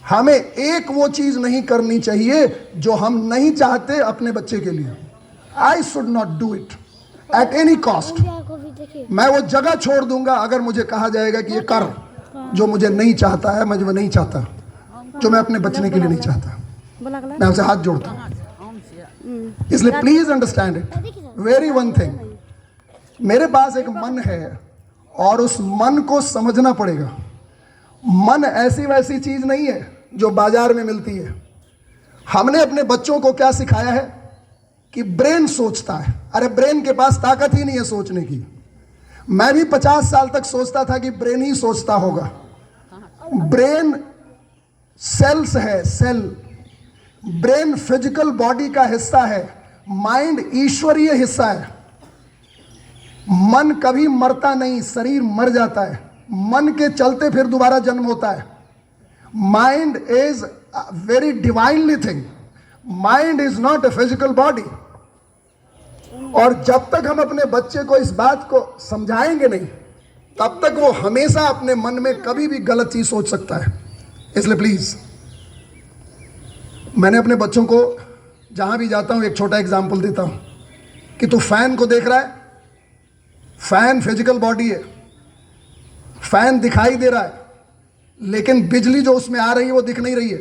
हमें एक वो चीज नहीं करनी चाहिए जो हम नहीं चाहते अपने बच्चे के लिए। I should not do it at any cost. मैं वो जगह छोड़ दूंगा अगर मुझे कहा जाएगा कि ये कर जो मुझे नहीं चाहता है, मैं जो नहीं चाहता, जो मैं अपने बचने के लिए नहीं चाहता। मैं आपसे हाथ जोड़ता हूं, इसलिए please understand it. Very one thing, मेरे पास एक मन है और उस मन को समझना पड़ेगा। मन ऐसी वैसी चीज नहीं है जो बाजार में मिलती है। हमने अपने बच्चों को क्या सिखाया है कि ब्रेन सोचता है। अरे ब्रेन के पास ताकत ही नहीं है सोचने की। मैं भी 50 साल तक सोचता था कि ब्रेन ही सोचता होगा। ब्रेन सेल्स है, सेल। ब्रेन फिजिकल बॉडी का हिस्सा है, माइंड ईश्वरीय हिस्सा है। मन कभी मरता नहीं, शरीर मर जाता है। मन के चलते फिर दोबारा जन्म होता है। Mind is very divinely thing. Mind is not a physical body. और जब तक हम अपने बच्चे को इस बात को समझाएंगे नहीं, तब तक वो हमेशा अपने मन में कभी भी गलत चीज सोच सकता है। इसलिए प्लीज, मैंने अपने बच्चों को जहां भी जाता हूं एक छोटा एग्जाम्पल देता हूं कि तू फैन को देख रहा है, फैन फिजिकल बॉडी है, फैन दिखाई दे रहा है, लेकिन बिजली जो उसमें आ रही है वो दिख नहीं रही है।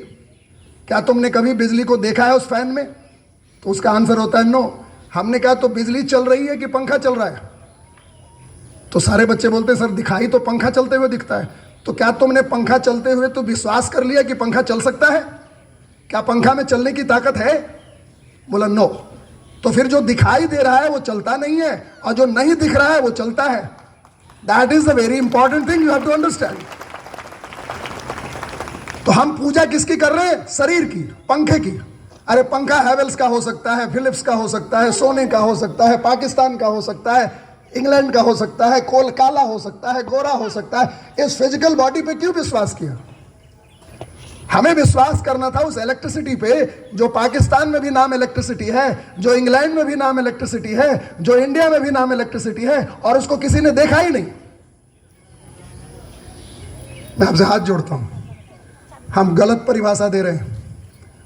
क्या तुमने कभी बिजली को देखा है उस फैन में? तो उसका आंसर होता है नो। हमने कहा तो बिजली चल रही है कि पंखा चल रहा है? तो सारे बच्चे बोलते हैं सर दिखाई तो पंखा चलते हुए दिखता है। तो क्या तुमने पंखा चलते हुए तो विश्वास कर लिया कि पंखा चल सकता है? क्या पंखा में चलने की ताकत है? बोला नो। तो फिर जो दिखाई दे रहा है वो चलता नहीं है और जो नहीं दिख रहा है वो चलता है। That is the very important thing you have to understand. तो हम पूजा किसकी कर रहे हैं? शरीर की, पंखे की। अरे पंखा हैवेल्स का हो सकता है, फिलिप्स का हो सकता है, सोने का हो सकता है, पाकिस्तान का हो सकता है, इंग्लैंड का हो सकता है, कोल काला हो सकता है, गोरा हो सकता है। इस फिजिकल बॉडी पे क्यों विश्वास किया? हमें विश्वास करना था उस इलेक्ट्रिसिटी पे जो पाकिस्तान में भी नाम इलेक्ट्रिसिटी है, जो इंग्लैंड में भी नाम इलेक्ट्रिसिटी है, जो इंडिया में भी नाम इलेक्ट्रिसिटी है, और उसको किसी ने देखा ही नहीं। मैं आपसे हाथ जोड़ता हूं, हम गलत परिभाषा दे रहे हैं।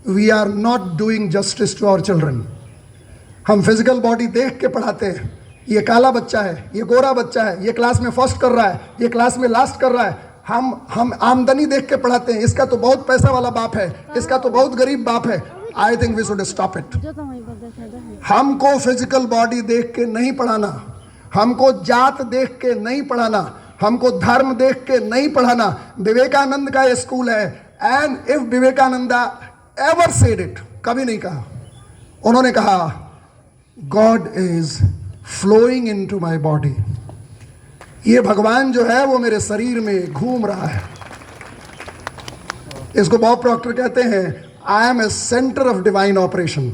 We are not doing justice to our children. हम फिजिकल बॉडी देख के पढ़ाते हैं। ये काला बच्चा है, ये गोरा बच्चा है, ये क्लास में फर्स्ट कर रहा है, ये क्लास में लास्ट कर रहा है। हम आमदनी देख के पढ़ाते हैं। इसका तो बहुत पैसा वाला बाप है, इसका तो बहुत गरीब बाप है। I think we should stop it. हमको फिजिकल बॉडी देख के नहीं पढ़ाना, हमको जात देख के नहीं पढ़ाना, हमको धर्म देख के नहीं पढ़ाना। विवेकानंद का ये स्कूल है। And if Vivekananda ever said it, कभी नहीं कहा, उन्होंने कहा God is flowing into my body. ये भगवान जो है वो मेरे शरीर में घूम रहा है। इसको बॉब प्रॉक्टर कहते हैं I am a centre of divine operation.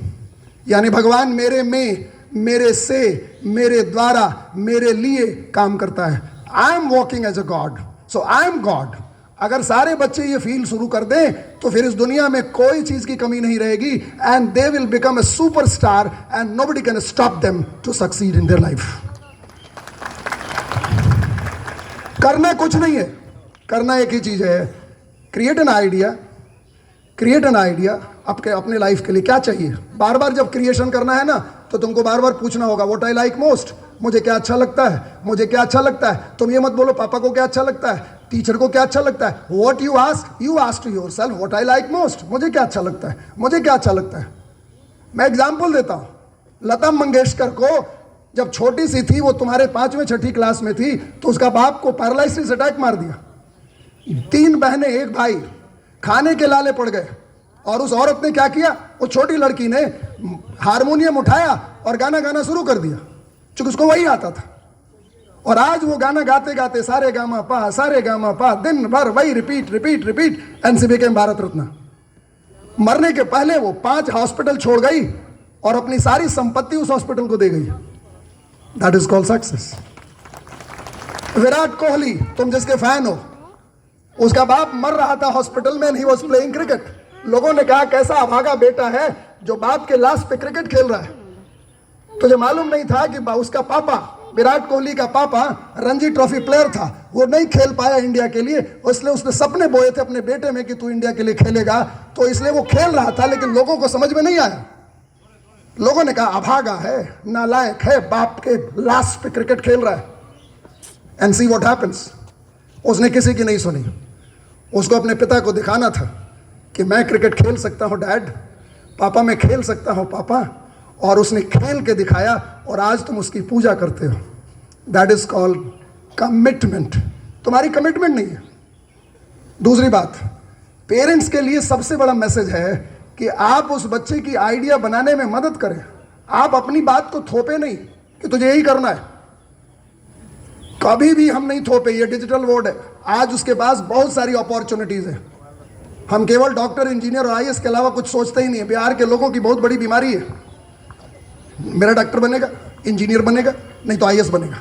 यानी भगवान मेरे में, मेरे से, मेरे द्वारा, मेरे लिए काम करता है। I am walking as a god, so I am God. अगर सारे बच्चे ये फील शुरू कर दें तो फिर इस दुनिया में कोई चीज की कमी नहीं रहेगी। And they will become a superstar and nobody can stop them to succeed in their life. करना कुछ नहीं है, करना एक ही चीज है, create an idea. Create an idea आपके अपने लाइफ के लिए क्या चाहिए। बार बार जब क्रिएशन करना है ना तो तुमको बार बार पूछना होगा व्हाट आई लाइक मोस्ट। मुझे क्या अच्छा लगता है, मुझे क्या अच्छा लगता है। तुम ये मत बोलो पापा को क्या अच्छा लगता है, टीचर को क्या अच्छा लगता है। What you ask to yourself what I like most. मुझे क्या अच्छा लगता है, मुझे क्या अच्छा लगता है। मैं एग्जाम्पल देता हूं, लता मंगेशकर को जब छोटी सी थी, वो तुम्हारे 5वीं 6ठी क्लास में थी, तो उसका बाप को पैरालिसिस अटैक मार दिया। 3 बहनें 1 भाई खाने के लाले पड़ गए। और उस औरत ने क्या किया, वो छोटी लड़की ने हारमोनियम उठाया और गाना गाना शुरू कर दिया, क्योंकि उसको वही आता था। और आज वो गाना गाते गाते सारे गामा पा दिन भर वही repeat repeat repeat, and she became Bharat Ratna. मरने के पहले वो 5 हॉस्पिटल छोड़ गई और अपनी सारी संपत्ति उस हॉस्पिटल को दे गई। That is called success. Virat Kohli, तुम जिसके फैन हो, उसका बाप मर रहा था हॉस्पिटल में, ही वाज प्लेइंग क्रिकेट। लोगों ने कहा कैसा अभागा बेटा है जो बाप के लाश पे क्रिकेट खेल रहा है। तुझे मालूम नहीं था कि उसका पापा विराट कोहली का पापा रणजी ट्रॉफी प्लेयर था, वो नहीं खेल पाया इंडिया के लिए, इसलिए उसने सपने बोए थे अपने बेटे में कि तू इंडिया के लिए खेलेगा, तो इसलिए वो खेल रहा था, लेकिन लोगों को समझ में नहीं आया। लोगों ने कहा अभागा है, नालायक है, बाप के लाश पे क्रिकेट खेल रहा है। And see what happens. उसने किसी की नहीं सुनी। उसको अपने पिता को दिखाना था कि मैं क्रिकेट खेल सकता हूँ डैड, पापा मैं खेल सकता हूँ पापा, और उसने खेल के दिखाया और आज तुम उसकी पूजा करते हो। That is called commitment. तुम्हारी कमिटमेंट नहीं है। दूसरी बात, पेरेंट्स के लिए सबसे बड़ा मैसेज है कि आप उस बच्चे की आइडिया बनाने में मदद करें। आप अपनी बात को थोपे नहीं कि तुझे यही करना है। कभी भी हम नहीं थोपे। ये डिजिटल वर्ल्ड है, आज उसके पास बहुत सारी अपॉर्चुनिटीज है। हम केवल डॉक्टर, इंजीनियर और आईएएस के अलावा कुछ सोचते ही नहीं है। बिहार के लोगों की बहुत बड़ी बीमारी है, मेरा डॉक्टर बनेगा, इंजीनियर बनेगा, नहीं तो आईएएस बनेगा।